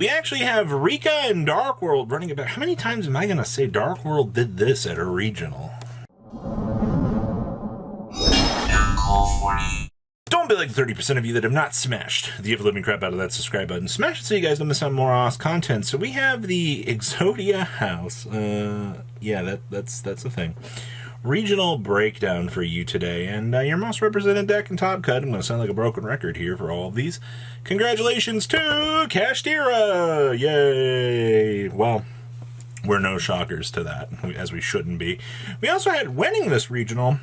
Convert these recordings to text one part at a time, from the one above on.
We actually have Rika and Dark World running about. How many times am I going to say Dark World did this at a regional? Don't be like 30% of you that have not smashed the ever-living crap out of that subscribe button. Smash it so you guys don't miss out on more awesome content. So we have the Exodia house. Yeah, that's a thing. Regional breakdown for you today, and your most represented deck and top cut. I'm going to sound like a broken record here for all of these. Congratulations to Kashtira! Yay! Well, we're no shockers to that, as we shouldn't be. We also had winning this regional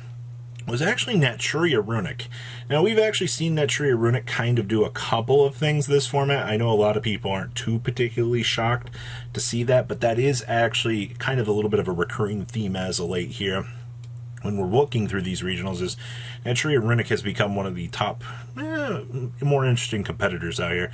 was actually Naturia Runic. Now, we've actually seen Naturia Runic kind of do a couple of things this format. I know a lot of people aren't too particularly shocked to see that, but that is actually kind of a little bit of a recurring theme as of late here. When we're looking through these regionals, is Naturia Runic has become one of the top, more interesting competitors out here.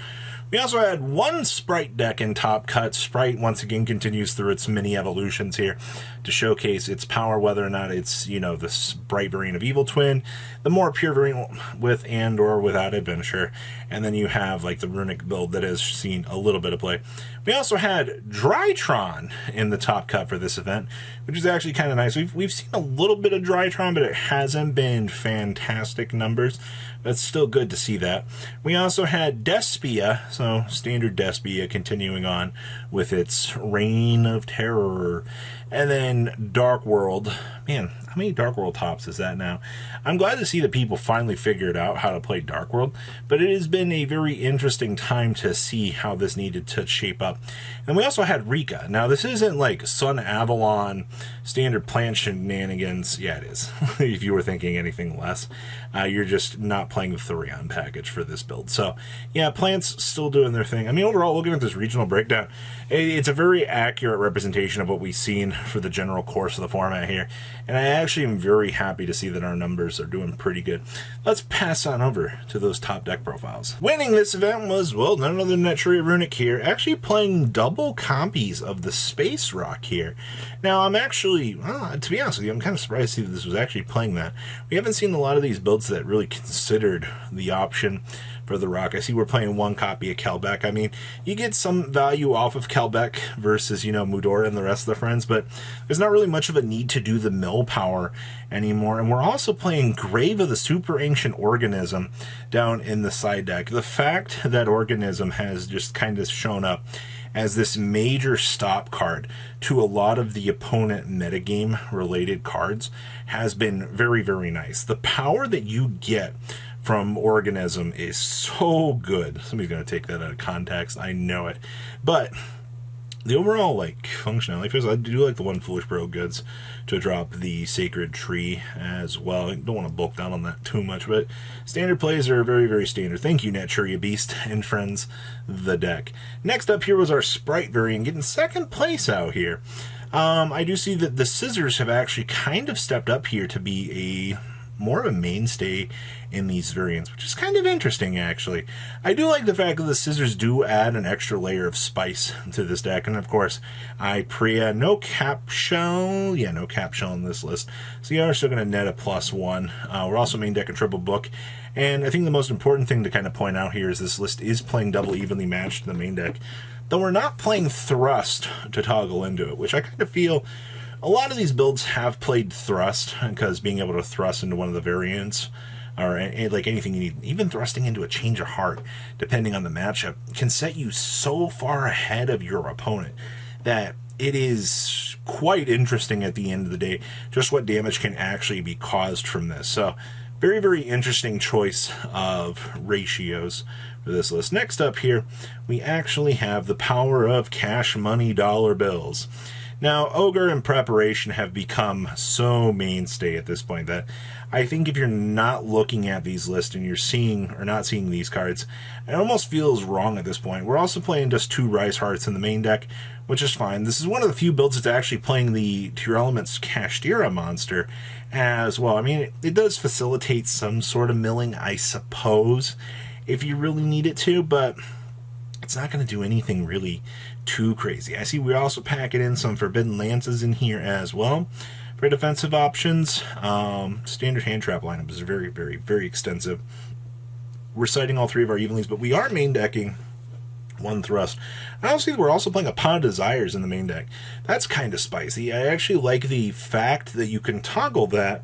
We also had one Sprite deck in Top Cut. Sprite, once again, continues through its mini evolutions here to showcase its power, whether or not it's, the Sprite variant of Evil Twin, the more pure variant with and or without Adventure, and then you have, like, the Runic build that has seen a little bit of play. We also had Drytron in the Top Cut for this event, which is actually kind of nice. We've seen a little bit of Drytron, but it hasn't been fantastic numbers. That's still good to see that. We also had Despia, so standard Despia continuing on with its Reign of Terror. And then Dark World. Man, how many Dark World tops is that now? I'm glad to see that people finally figured out how to play Dark World, but it has been a very interesting time to see how this needed to shape up. And we also had Rika. Now, this isn't like Sun Avalon standard plant shenanigans. Yeah, it is. If you were thinking anything less, you're just not playing the Thurion package for this build. So, yeah, plants still doing their thing. I mean, overall, looking at this regional breakdown, it's a very accurate representation of what we've seen for the general course of the format here. And I actually am very happy to see that our numbers are doing pretty good. Let's pass on over to those top deck profiles. Winning this event was, well, none other than Naturia Runic here, actually playing double copies of the Space Rock here. Now, I'm actually, to be honest with you, I'm kind of surprised to see that this was actually playing that. We haven't seen a lot of these builds that really considered the option for the Rock. I see we're playing one copy of Kelbeck. I mean, you get some value off of Kelbeck versus, Mudora and the rest of the friends, but there's not really much of a need to do the mill power anymore. And we're also playing Grave of the Super Ancient Organism down in the side deck. The fact that Organism has just kind of shown up as this major stop card to a lot of the opponent metagame related cards has been very, very nice. The power that you get from Organism is so good. Somebody's going to take that out of context. I know it. But the overall, functionality, because I do like the one Foolish Bro Goods to drop the Sacred Tree as well. I don't want to bulk down on that too much, but standard plays are very, very standard. Thank you, Naturia Beast and friends, the deck. Next up here was our Sprite variant, getting second place out here. I do see that the Scissors have actually kind of stepped up here to be more of a mainstay in these variants, which is kind of interesting, actually. I do like the fact that the Scissors do add an extra layer of spice to this deck, and of course, no cap shell. Yeah, no cap shell in this list, so you are still going to net a +1. We're also main deck and triple book, and I think the most important thing to kind of point out here is this list is playing double evenly matched in the main deck, though we're not playing Thrust to toggle into it, which I kind of feel a lot of these builds have played Thrust, because being able to thrust into one of the variants, or like anything you need, even thrusting into a Change of Heart, depending on the matchup, can set you so far ahead of your opponent that it is quite interesting at the end of the day just what damage can actually be caused from this. So very, very interesting choice of ratios for this list. Next up here, we actually have the power of cash money dollar bills. Now, Ogre and Preparation have become so mainstay at this point that I think if you're not looking at these lists and you're seeing or not seeing these cards, it almost feels wrong at this point. We're also playing just 2 Rise Hearts in the main deck, which is fine. This is one of the few builds that's actually playing the Tier Elements Kashtira monster as well. I mean, it does facilitate some sort of milling, I suppose, if you really need it to, but it's not going to do anything really too crazy. I see we're also packing in some Forbidden Lances in here as well for defensive options. Standard hand trap lineup is very, very, very extensive. We're citing all 3 of our evenlings, but we are main decking One thrust. I also see that we're also playing a Pot of Desires in the main deck. That's kind of spicy. I actually like the fact that you can toggle that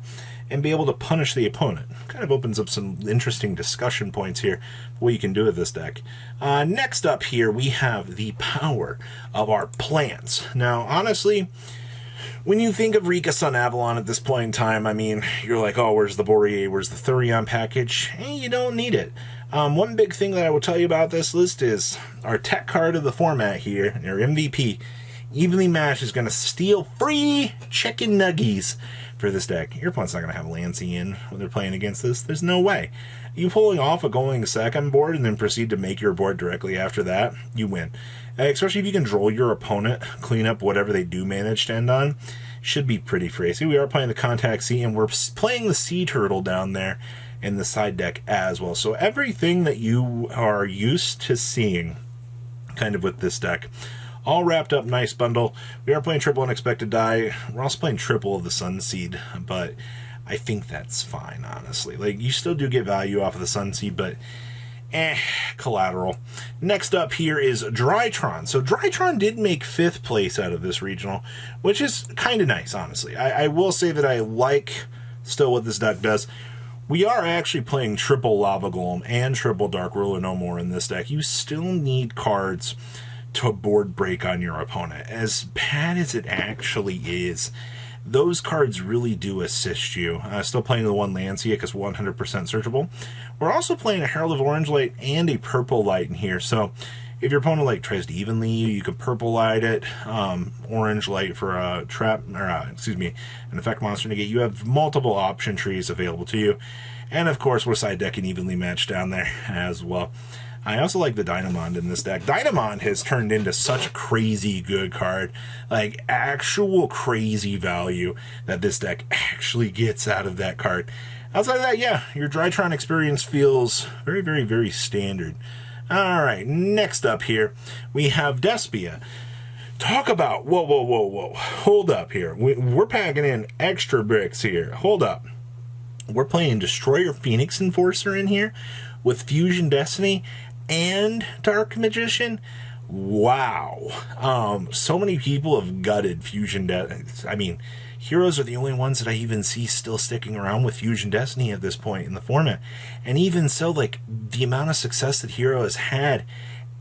and be able to punish the opponent. Kind of opens up some interesting discussion points here, what you can do with this deck. Next up here, we have the power of our plants. Now, honestly, when you think of Rika Sun Avalon at this point in time, I mean, you're like, oh, where's the Boreas, where's the Thurion package? Hey, you don't need it. One big thing that I will tell you about this list is our tech card of the format here, our MVP, Evenly Matched, is going to steal free chicken nuggies for this deck. Your opponent's not going to have Lancey in when they're playing against this. There's no way. You pulling off a going second board and then proceed to make your board directly after that, you win. Especially if you control your opponent, clean up whatever they do manage to end on. Should be pretty free. See, we are playing the Contact Sea, and we're playing the Sea Turtle down there in the side deck as well. So everything that you are used to seeing kind of with this deck, all wrapped up nice bundle. We are playing triple Unexpected Die. We're also playing triple of the Sunseed, but I think that's fine, honestly. Like, you still do get value off of the Sunseed, but collateral. Next up here is Drytron. So Drytron did make 5th place out of this regional, which is kind of nice, honestly. I will say that I like still what this deck does. We are actually playing triple Lava Golem and triple Dark Ruler No More in this deck. You still need cards to board break on your opponent. As bad as it actually is, those cards really do assist you. Still playing the one Lancea because 100% searchable. We're also playing a Herald of Orange Light and a Purple Light in here. So if your opponent like tries to evenly you can Purple Light it, Orange Light for a trap, or an effect monster negate. You have multiple option trees available to you. And of course, we're side decking Evenly Matched down there as well. I also like the Dynamond in this deck. Dynamond has turned into such a crazy good card. Like, actual crazy value that this deck actually gets out of that card. Outside of that, yeah, your Drytron experience feels very, very, very standard. Alright, next up here, we have Despia. Talk about, whoa. Hold up here. We're packing in extra bricks here. Hold up. We're playing Destroyer Phoenix Enforcer in here with Fusion Destiny and Dark Magician. Wow. So many people have gutted Fusion Destiny. I mean, Heroes are the only ones that I even see still sticking around with Fusion Destiny at this point in the format. And even so, like, the amount of success that Hero has had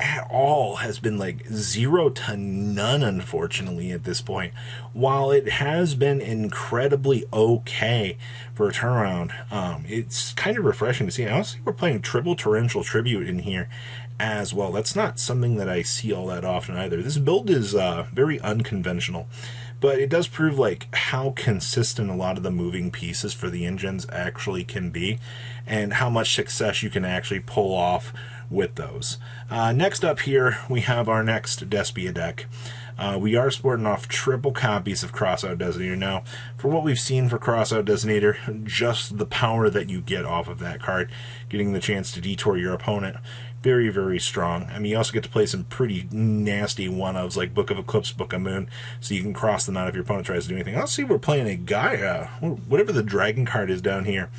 at all has been like 0 to none, unfortunately, at this point. While it has been incredibly okay for a turnaround, it's kind of refreshing to see. I also see we're playing triple Torrential Tribute in here as well. That's not something that I see all that often either. This build is very unconventional, but it does prove like how consistent a lot of the moving pieces for the engines actually can be, and how much success you can actually pull off with those. Next up here, we have our next Despia deck. We are sporting off triple copies of Crossout Designator. Now, for what we've seen for Crossout Designator, just the power that you get off of that card, getting the chance to detour your opponent, very, very strong. I mean, you also get to play some pretty nasty one-ofs like Book of Eclipse, Book of Moon, so you can cross them out if your opponent tries to do anything. I'll see we're playing a Gaia, whatever the dragon card is down here,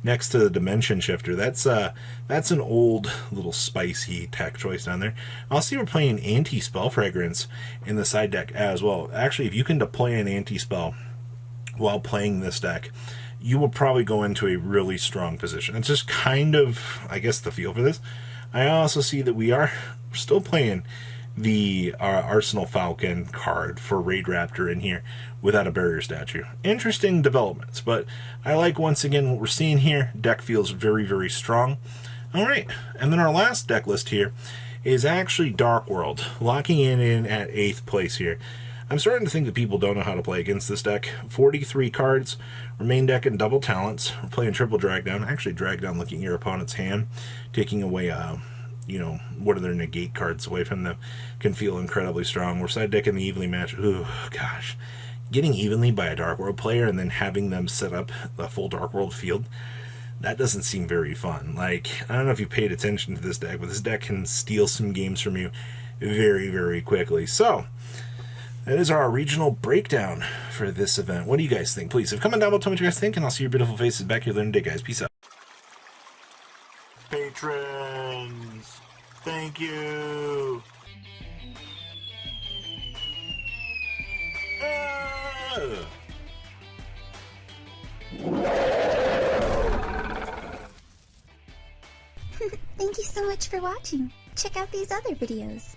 next to the Dimension Shifter. That's an old little spicy tech choice down there. I'll see we're playing Anti-Spell Fragrance in the side deck as well. Actually, if you can deploy an Anti-Spell while playing this deck, you will probably go into a really strong position. It's just kind of, I guess, the feel for this. I also see that we are still playing the Arsenal Falcon card for Raid Raptor in here without a barrier statue. Interesting developments, but I like, once again, what we're seeing here. Deck feels very, very strong. Alright, and then our last deck list here is actually Dark World, locking in at 8th place here. I'm starting to think that people don't know how to play against this deck. 43 cards, we're main decking double talents, we're playing triple drag down. Actually, drag down looking at your opponent's hand, taking away one of their negate cards away from them can feel incredibly strong. We're side decking the Evenly Matched. Ooh, gosh. Getting evenly by a Dark World player and then having them set up a full Dark World field, that doesn't seem very fun. Like, I don't know if you paid attention to this deck, but this deck can steal some games from you very, very quickly. So, that is our regional breakdown for this event. What do you guys think? Please, comment down below, tell me what you guys think, and I'll see your beautiful faces back here later today, guys. Peace out. Patrons! Thank you. Thank you so much for watching. Check out these other videos.